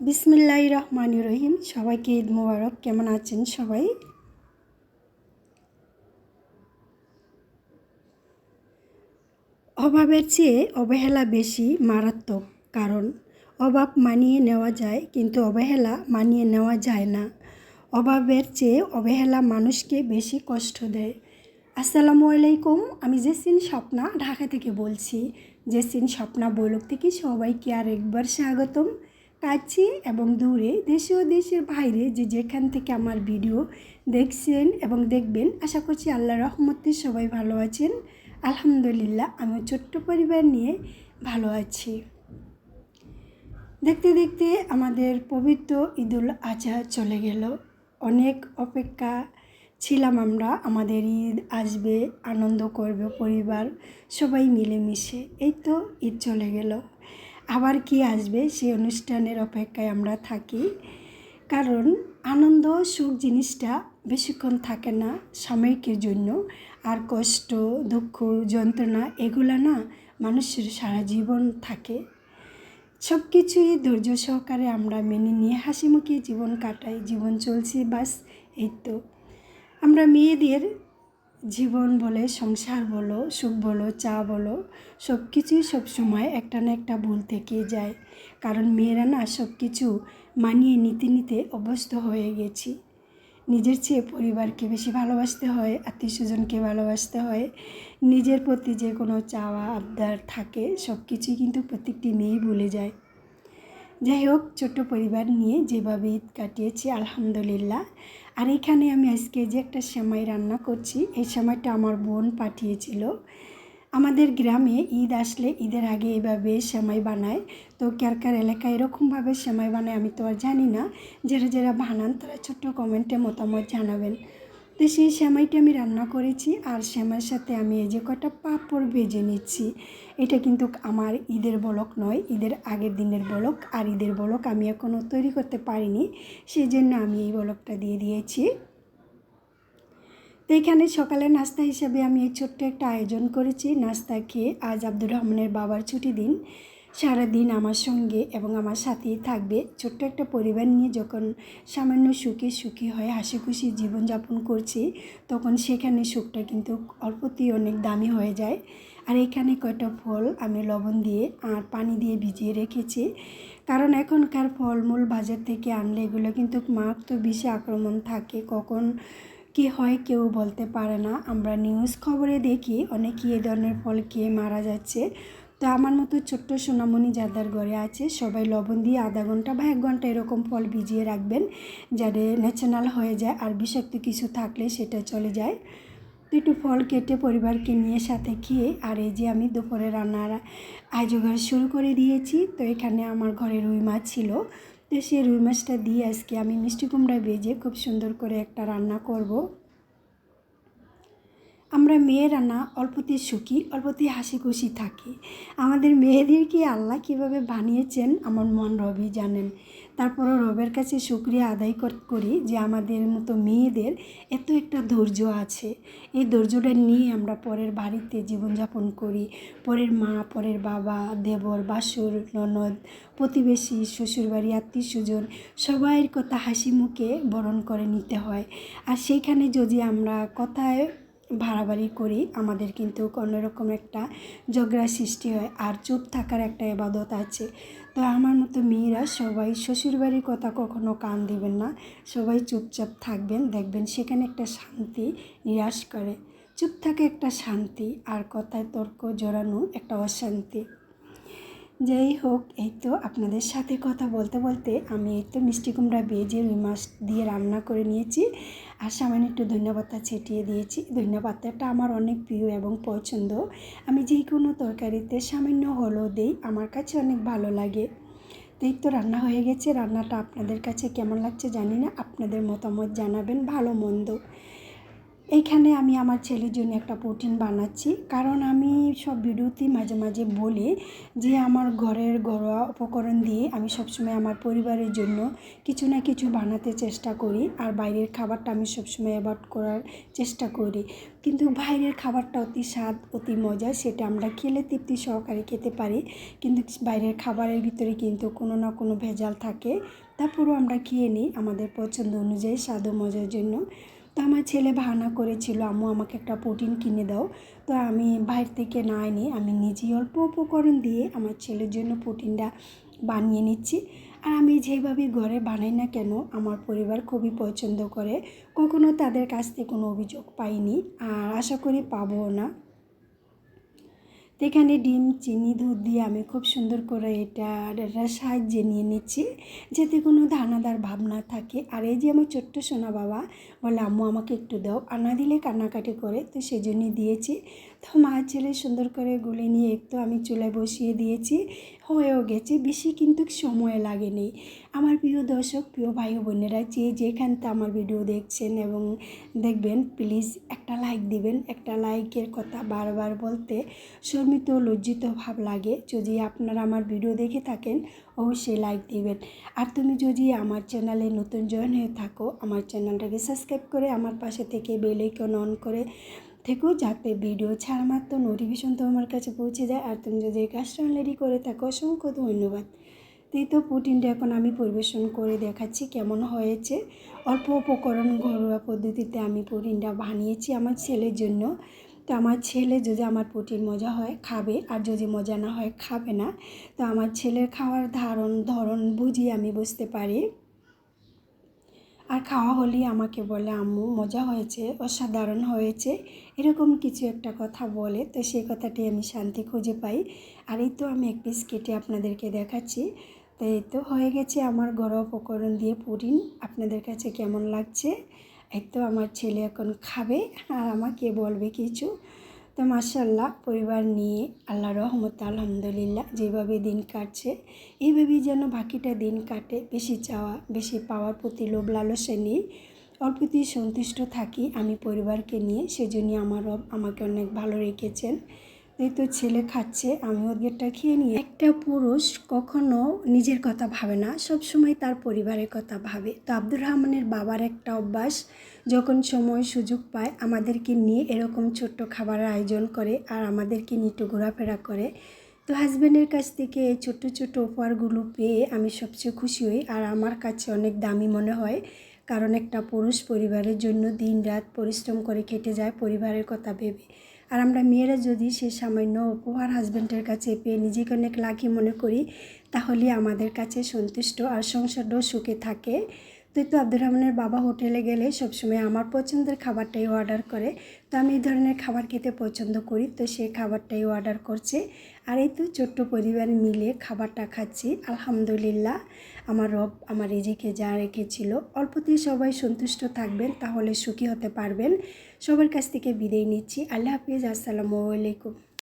বিসমিল্লাহির রহমানির রহিম। সবাইকে ঈদ মোবারক। কেমন আছেন সবাই? অভাবের চেয়ে অবহেলা বেশি মারাত্মক। কারণ অভাব মানিয়ে নেওয়া যায়, কিন্তু অবহেলা মানিয়ে নেওয়া যায় না। অভাবের চেয়ে অবহেলা মানুষকে বেশি কষ্ট দেয়। আসসালামু আলাইকুম, আমি জেসিন স্বপ্না ঢাকা থেকে বলছি। জেসিন স্বপ্না বলক থেকে সবাইকে আরেকবার স্বাগতম। কাছে এবং দূরে, দেশে ও দেশের বাইরে যে যেখান থেকে আমার ভিডিও দেখছেন এবং দেখবেন, আশা করছি আল্লাহর রহমতে সবাই ভালো আছেন। আলহামদুলিল্লাহ, আমি ছোট্ট পরিবার নিয়ে ভালো আছি। দেখতে দেখতে আমাদের পবিত্র ঈদুল আজহা চলে গেল। অনেক অপেক্ষা ছিলাম আমরা, আমাদের ঈদ আসবে, আনন্দ করবে পরিবার সবাই মিলেমিশে। এই তো ঈদ চলে গেল, আবার কি আসবে সেই অনুষ্ঠানের অপেক্ষায় আমরা থাকি। কারণ আনন্দ সুখ জিনিসটা বেশিক্ষণ থাকে না, সাময়িকের জন্য। আর কষ্ট, দুঃখ, যন্ত্রণা এগুলা না মানুষের সারা জীবন থাকে। সব কিছুই ধৈর্য সহকারে আমরা মেনে নিয়ে হাসি মুখে জীবন কাটাই, জীবন চলছে, বাস এই তো। আমরা মেয়েদের জীবন বলে, সংসার বলো, সুখ বলো, চা বলো, সব কিছুই সবসময় একটা না একটা ভুল থেকে যায়। কারণ মেয়েরা না সব কিছু মানিয়ে নিতে নিতে অভ্যস্ত হয়ে গেছি। নিজের চেয়ে পরিবারকে বেশি ভালোবাসতে হয়, আত্মীয় স্বজনকে ভালোবাসতে হয়। নিজের প্রতি যে কোনো চাওয়া আবদার থাকে, সব কিছুই কিন্তু প্রত্যেকটি মেয়েই ভুলে যায়। যাই হোক, ছোট্ট পরিবার নিয়ে যেভাবে ঈদ কাটিয়েছি আলহামদুলিল্লাহ। আর এখানে আমি আজকে যে একটা সেমাই রান্না করছি, এই সেমাইটা আমার বোন পাঠিয়েছিল। আমাদের গ্রামে ঈদ আসলে, ঈদের আগে এভাবে সেমাই বানায়। তো কার কার এলাকায় এরকমভাবে সেমাই বানায় আমি তো আর জানি না। যারা যারা বানান তারা ছোট্ট কমেন্টে মতামত জানাবেন। তো সেই সেমাইটা আমি রান্না করেছি, আর সেমাইয়ের সাথে আমি এই যে কটা পাঁপড় ভেজে নিচ্ছি। এটা কিন্তু আমার ঈদের ব্লগ নয়, ঈদের আগের দিনের ব্লগ। আর ঈদের ব্লগ আমি এখনও তৈরি করতে পারিনি, সেই জন্য আমি এই ব্লগটা দিয়ে দিয়েছি। তো এখানে সকালের নাস্তা হিসেবে আমি এই ছোট্ট একটা আয়োজন করেছি। নাস্তা খেয়ে, আজ আব্দুর রহমানের বাবার ছুটি দিন, সারাদিন আমার সঙ্গে এবং আমার সাথেই থাকবে। ছোট্ট একটা পরিবার নিয়ে যখন সামান্য সুখী হয়, হাসি খুশি জীবনযাপন করছি, তখন সেখানে সুখটা কিন্তু অল্পতেই অনেক দামি হয়ে যায়। আর এখানে কয়টা ফল আমি লবণ দিয়ে আর পানি দিয়ে ভিজিয়ে রেখেছি। কারণ এখনকার ফলমূল বাজার থেকে আনলে এগুলো কিন্তু মারাত্মক বিষে আক্রমণ থাকে, কখন কি হয় কেউ বলতে পারে না। আমরা নিউজ খবরে দেখি অনেকেই এ ধরনের ফল খেয়ে মারা যাচ্ছে। তো আমার মতো ছোট্ট সোনামণি যাদের ঘরে আছে, সবাই লবণ দিয়ে আধা ঘন্টা বা 1 ঘন্টা এরকম ফল ভিজিয়ে রাখবেন, যাতে ন্যাচারাল হয়ে যায়, আর বিষাক্ত কিছু থাকলে সেটা চলে যায়। তো একটু ফল কেটে পরিবারকে নিয়ে সাথে খেয়ে, আর এই যে আমি দুপুরে রান্নার আয়োজন শুরু করে দিয়েছি। তো এখানে আমার ঘরে রুই মাছ ছিল, তো সেই রুই মাছটা দিয়ে আজকে আমি মিষ্টি কুমড়া ভেজে খুব সুন্দর করে একটা রান্না করব। আমরা মেয়েরা না অল্পতেই সুখী, অল্পতেই হাসি খুশি থাকি। আমাদের মেয়েদেরকে আল্লাহ কীভাবে বানিয়েছেন আমার মন রবই জানেন। তারপরও রবের কাছে শুকরিয়া আদায় করি যে আমাদের মতো মেয়েদের এত একটা ধৈর্য আছে। এই ধৈর্যটা নিয়ে আমরা পরের বাড়িতে জীবনযাপন করি। পরের মা, পরের বাবা, দেবর, বাসুর, ননদ, প্রতিবেশী, শ্বশুরবাড়ি, আত্মীয় স্বজন সবাইয়ের কথা হাসি মুখে বরণ করে নিতে হয়। আর সেইখানে যদি আমরা কথায় বাড়াবাড়ি করি, আমাদের কিন্তু অন্যরকম একটা ঝগড়া সৃষ্টি হয়। আর চুপ থাকার একটা ইবাদত আছে। তো আমার মতো মেয়েরা সবাই শ্বশুরবাড়ির কথা কখনো কান দিবেন না, সবাই চুপচাপ থাকবেন, দেখবেন সেখানে একটা শান্তি নিরাশ করে। চুপ থাকে একটা শান্তি, আর কথায় তর্ক জড়ানো একটা অশান্তি। যাই হোক, এই তো আপনাদের সাথে কথা বলতে বলতে আমি এই তো মিষ্টি কুমড়া ভেজে রুই মাছ দিয়ে রান্না করে নিয়েছি, আর সামান্য একটু ধনেপাতা ছিটিয়ে দিয়েছি। ধনেপাতাটা আমার অনেক প্রিয় এবং পছন্দ। আমি যে কোনো তরকারিতে সামান্য হলুদ দিই, আমার কাছে অনেক ভালো লাগে। তো এই তো রান্না হয়ে গেছে। রান্নাটা আপনাদের কাছে কেমন লাগছে জানি না, আপনাদের মতামত জানাবেন, ভালো মন্দ। এইখানে আমি আমার ছেলের জন্য একটা প্রোটিন বানাচ্ছি, কারণ আমি সব ভিডিওতে মাঝে মাঝে বলি যে আমার ঘরের ঘরোয়া উপকরণ দিয়ে আমি সবসময় আমার পরিবারের জন্য কিছু না কিছু বানাতে চেষ্টা করি, আর বাইরের খাবারটা আমি সবসময় অ্যাভয়েড করার চেষ্টা করি। কিন্তু বাইরের খাবারটা অতি স্বাদ অতি মজা, সেটা আমরা খেলে তৃপ্তি সহকারে খেতে পারি, কিন্তু বাইরের খাবারের ভিতরে কিন্তু কোনো না কোনো ভেজাল থাকে। তারপরেও আমরা খেয়ে নিই আমাদের পছন্দ অনুযায়ী স্বাদ ও মজার জন্য। তো আমার ছেলে বাহানা করেছিল, আম্মু আমাকে একটা প্রোটিন কিনে দাও। তো আমি বাইরে থেকে না এনে আমি নিজেই অল্প উপকরণ দিয়ে আমার ছেলের জন্য প্রোটিনটা বানিয়ে নিচ্ছি। আর আমি যেভাবে ঘরে বানাই না কেন আমার পরিবার খুবই পছন্দ করে, কখনো তাদের কাছ থেকে কোনো অভিযোগ পাইনি, আর আশা করি পাবও না। তো এখানে ডিম, চিনি, দুধ দিয়ে আমি খুব সুন্দর করে এটা সাহায্যে নিয়ে নিচ্ছি, যাতে কোনো দানাদার ভাব না থাকে। আর এই যে আমার ছোট্ট সোনা বাবা বলে আম্মু আমাকে একটু দাও, আর না দিলে কান্নাকাটি করে, তো সেজন্যই দিয়েছি। তো মা ছেলে সুন্দর করে গুলে নিয়ে একটু আমি চুলায় বসিয়ে দিয়েছি, হয়েও গেছে, বেশি কিন্তু সময় লাগেনি। আমার প্রিয় দর্শক, প্রিয় ভাই ও বোনেরা, যে যেখানতে আমার ভিডিও দেখছেন এবং দেখবেন, প্লিজ একটা লাইক দিবেন। একটা লাইকের কথা বারবার বলতে শর্মিত লজ্জিত ভাব লাগে। যদি আপনারা আমার ভিডিও দেখে থাকেন অবশ্যই লাইক দিবেন। আর তুমি যদি আমার চ্যানেলে নতুন জয়েন হয়ে থাকো, আমার চ্যানেলটাকে সাবস্ক্রাইব করে আমার পাশে থেকে বেল আইকন অন করে থেকো, যাতে ভিডিও ছাড়া মাত্র নোটিফিকেশন তোমার কাছে পৌঁছে যায়। আর তুমি যদি এই কাজটা অলরেডি করে থাকো অসংখ্য ধন্যবাদ। তো প্রোটিনটা এখন আমি পরিবেশন করে দেখাচ্ছি কেমন হয়েছে। অল্প উপকরণ ঘরোয়া পদ্ধতিতে আমি প্রোটিনটা বানিয়েছি আমার ছেলের জন্য। তো আমার ছেলে যদি আমার প্রোটিন মজা হয় খাবে, আর যদি মজা না হয় খাবে না। তো আমার ছেলের খাওয়ার ধরন বুঝি আমি বুঝতে পারি। আর খাওয়া হলেই আমাকে বলে আম্মু মজা হয়েছে, অসাধারণ হয়েছে, এরকম কিছু একটা কথা বলে। তো সেই কথাটি আমি শান্তি খুঁজে পাই। আর এই তো আমি এক পিস কেটে আপনাদেরকে দেখাচ্ছি। তো এই তো হয়ে গেছে আমার ঘরোয়া উপকরণ দিয়ে প্রোটিন। আপনাদের কাছে কেমন লাগছে? এই তো আমার ছেলে এখন খাবে আর আমাকে বলবে কিছু। তো মাশাআল্লাহ, পরিবার নিয়ে আল্লাহর রহমতে আলহামদুলিল্লাহ যেভাবে দিন কাটছে, এইভাবেই যেন বাকিটা দিন কাটে। বেশি চাওয়া বেশি পাওয়ার প্রতি লোভ লালসা নেই, অল্পতেই সন্তুষ্ট থাকি আমি পরিবারকে নিয়ে। সেজন্য আমার রব আমাকে অনেক ভালো রেখেছেন। এই তো ছেলে খাচ্ছে, আমি ওদেরটা খেয়ে নিয়ে। একটা পুরুষ কখনো নিজের কথা ভাবে না, সবসময় তার পরিবারের কথা ভাবে। তো আব্দুর রহমানের বাবার একটা অভ্যাস, যখন সময় সুযোগ পায় আমাদেরকে নিয়ে এরকম ছোট্ট খাবারের আয়োজন করে, আর আমাদেরকে নিয়ে একটু ঘোরাফেরা করে। তো হাজব্যান্ডের কাছ থেকে এই ছোট্ট ছোট্ট উপহারগুলো পেয়ে আমি সবচেয়ে খুশি হই, আর আমার কাছে অনেক দামি মনে হয়। কারণ একটা পুরুষ পরিবারের জন্য দিন রাত পরিশ্রম করে খেটে যায় পরিবারের কথা ভেবে। আর আমরা মেয়েরা যদি সে সামান্য উপহার হাজব্যান্ডের কাছে পেয়ে নিজেকে অনেক লাকি মনে করি, তাহলে আমাদের কাছে সন্তুষ্ট আর সংসারটাও সুখে থাকে। তো আব্দুর রহমানের বাবা হোটেলে গেলে সবসময় আমার পছন্দের খাবারটাই অর্ডার করে। তো আমি এই ধরনের খাবার খেতে পছন্দ করি, তো সে খাবারটাই অর্ডার করছে। আর এই তো ছোট্ট পরিবার মিলে খাবারটা খাচ্ছি আলহামদুলিল্লাহ। আমার রব আমার রিজিকে যা রেখেছিল, অল্পতেই সবাই সন্তুষ্ট থাকবেন, তাহলে সুখী হতে পারবেন। সবার কাছ থেকে বিদায় নিচ্ছি। আল্লাহ হাফিজ, আসসালামু আলাইকুম।